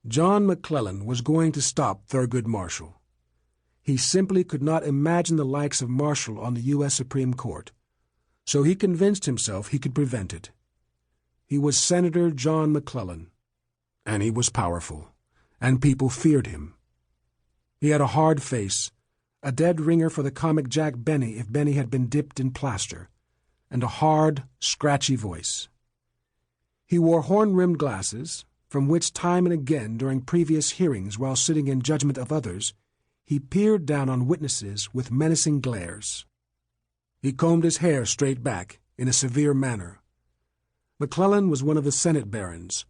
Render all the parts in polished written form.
John McClellan was going to stop Thurgood Marshall. He simply could not imagine the likes of Marshall on the U.S. Supreme Court, so he convinced himself he could prevent it. He was Senator John McClellan, and he was powerful, and people feared him. He had a hard face, a dead ringer for the comic Jack Benny if Benny had been dipped in plaster, and a hard, scratchy voice. He wore horn-rimmed glasses, from which time and again during previous hearings while sitting in judgment of others, he peered down on witnesses with menacing glares. He combed his hair straight back, in a severe manner. McClellan was one of the Senate barons,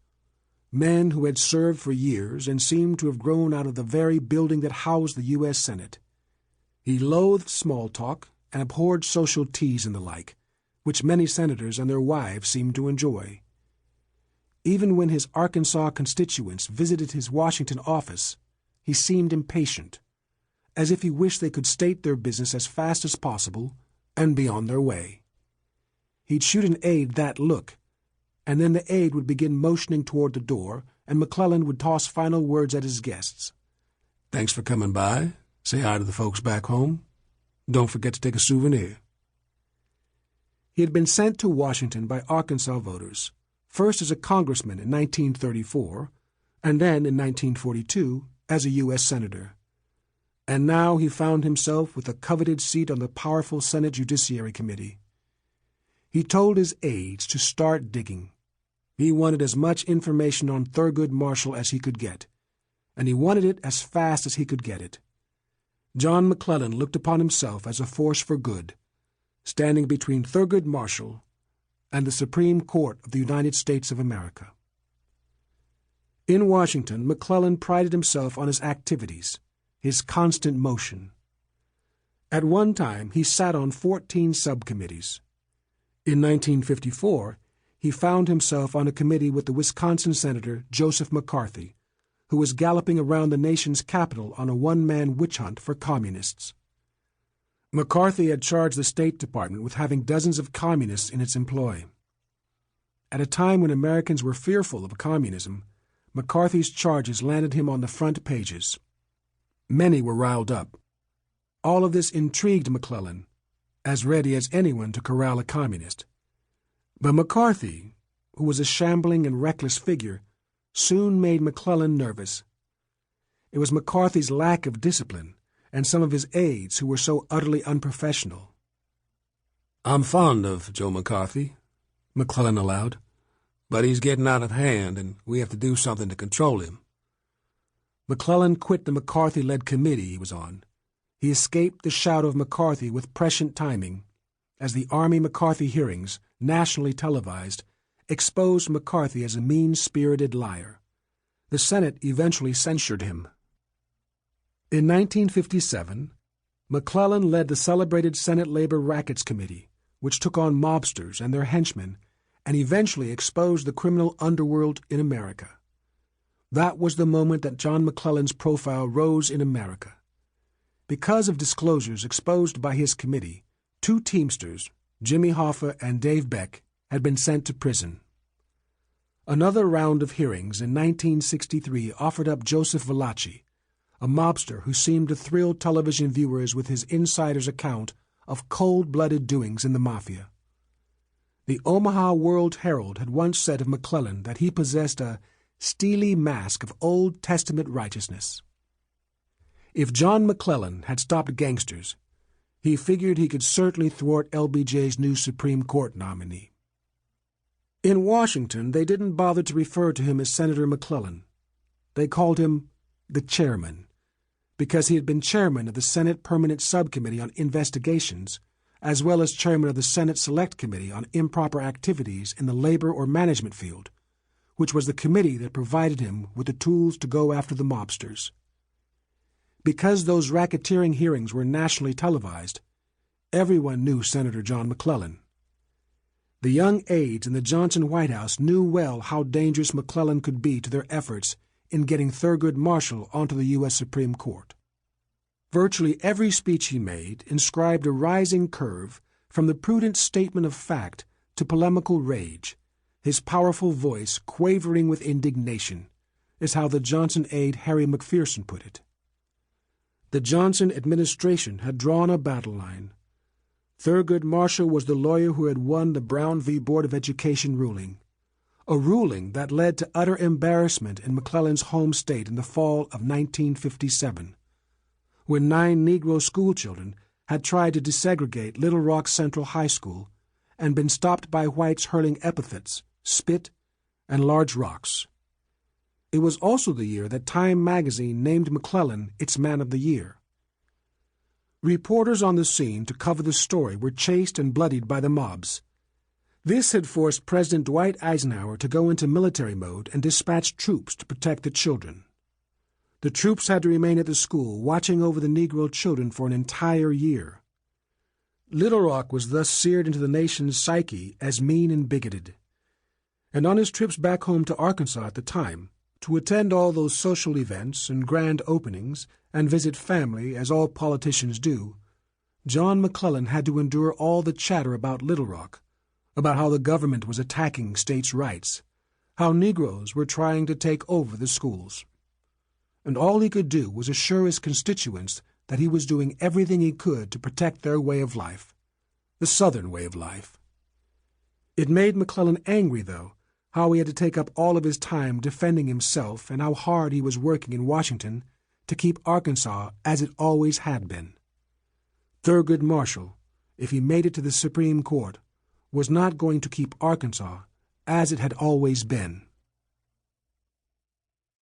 men who had served for years and seemed to have grown out of the very building that housed the U.S. Senate. He loathed small talk and abhorred social teas and the like, which many senators and their wives seemed to enjoy. Even when his Arkansas constituents visited his Washington office, he seemed impatient, as if he wished they could state their business as fast as possible and be on their way. He'd shoot an aide that look, and then the aide would begin motioning toward the door, and McClellan would toss final words at his guests. "Thanks for coming by. Say hi to the folks back home. Don't forget to take a souvenir." He had been sent to Washington by Arkansas voters, first as a congressman in 1934, and then in 1942 as a U.S. Senator. And now he found himself with a coveted seat on the powerful Senate Judiciary Committee. He told his aides to start digging. He wanted as much information on Thurgood Marshall as he could get, and he wanted it as fast as he could get it. John McClellan looked upon himself as a force for good, standing between Thurgood Marshall and the Supreme Court of the United States of America. In Washington, McClellan prided himself on his activities, his constant motion. At one time, he sat on 14 subcommittees. In 1954, he found himself on a committee with the Wisconsin Senator Joseph McCarthy, who was galloping around the nation's capital on a one-man witch hunt for communists. McCarthy had charged the State Department with having dozens of communists in its employ. At a time when Americans were fearful of communism, McCarthy's charges landed him on the front pages. Many were riled up. All of this intrigued McClellan, as ready as anyone to corral a communist. But McCarthy, who was a shambling and reckless figure, soon made McClellan nervous. It was McCarthy's lack of discipline and some of his aides who were so utterly unprofessional. "I'm fond of Joe McCarthy," McClellan allowed, "but he's getting out of hand, and we have to do something to control him." McClellan quit the McCarthy-led committee he was on. He escaped the shadow of McCarthy with prescient timing, as the Army McCarthy hearings, nationally televised, exposed McCarthy as a mean-spirited liar. The Senate eventually censured him. In 1957, McClellan led the celebrated Senate Labor Rackets Committee, which took on mobsters and their henchmen, and eventually exposed the criminal underworld in America. That was the moment that John McClellan's profile rose in America. Because of disclosures exposed by his committee, 2 Teamsters, Jimmy Hoffa and Dave Beck, had been sent to prison. Another round of hearings in 1963 offered up Joseph Valachi, a mobster who seemed to thrill television viewers with his insider's account of cold-blooded doings in the Mafia. The Omaha World-Herald had once said of McClellan that he possessed a steely mask of Old Testament righteousness. If John McClellan had stopped gangsters, he figured he could certainly thwart LBJ's new Supreme Court nominee. In Washington, they didn't bother to refer to him as Senator McClellan. They called him the chairman, because he had been chairman of the Senate Permanent Subcommittee on Investigations, as well as chairman of the Senate Select Committee on Improper Activities in the Labor or Management field, which was the committee that provided him with the tools to go after the mobsters. Because those racketeering hearings were nationally televised, everyone knew Senator John McClellan. The young aides in the Johnson White House knew well how dangerous McClellan could be to their efforts in getting Thurgood Marshall onto the U.S. Supreme Court. Virtually every speech he made inscribed a rising curve from the prudent statement of fact to polemical rage, his powerful voice quavering with indignation, is how the Johnson aide Harry McPherson put it. The Johnson administration had drawn a battle line. Thurgood Marshall was the lawyer who had won the Brown v. Board of Education ruling, a ruling that led to utter embarrassment in McClellan's home state in the fall of 1957, when 9 Negro schoolchildren had tried to desegregate Little Rock Central High School and been stopped by whites hurling epithets, spit, and large rocks. It was also the year that Time magazine named McClellan its Man of the Year. Reporters on the scene to cover the story were chased and bloodied by the mobs. This had forced President Dwight Eisenhower to go into military mode and dispatch troops to protect the children. The troops had to remain at the school, watching over the Negro children for an entire year. Little Rock was thus seared into the nation's psyche as mean and bigoted. And on his trips back home to Arkansas at the time, to attend all those social events and grand openings and visit family as all politicians do, John McClellan had to endure all the chatter about Little Rock, about how the government was attacking states' rights, how Negroes were trying to take over the schools. And all he could do was assure his constituents that he was doing everything he could to protect their way of life, the Southern way of life. It made McClellan angry, though, how he had to take up all of his time defending himself and how hard he was working in Washington to keep Arkansas as it always had been. Thurgood Marshall, if he made it to the Supreme Court, was not going to keep Arkansas as it had always been.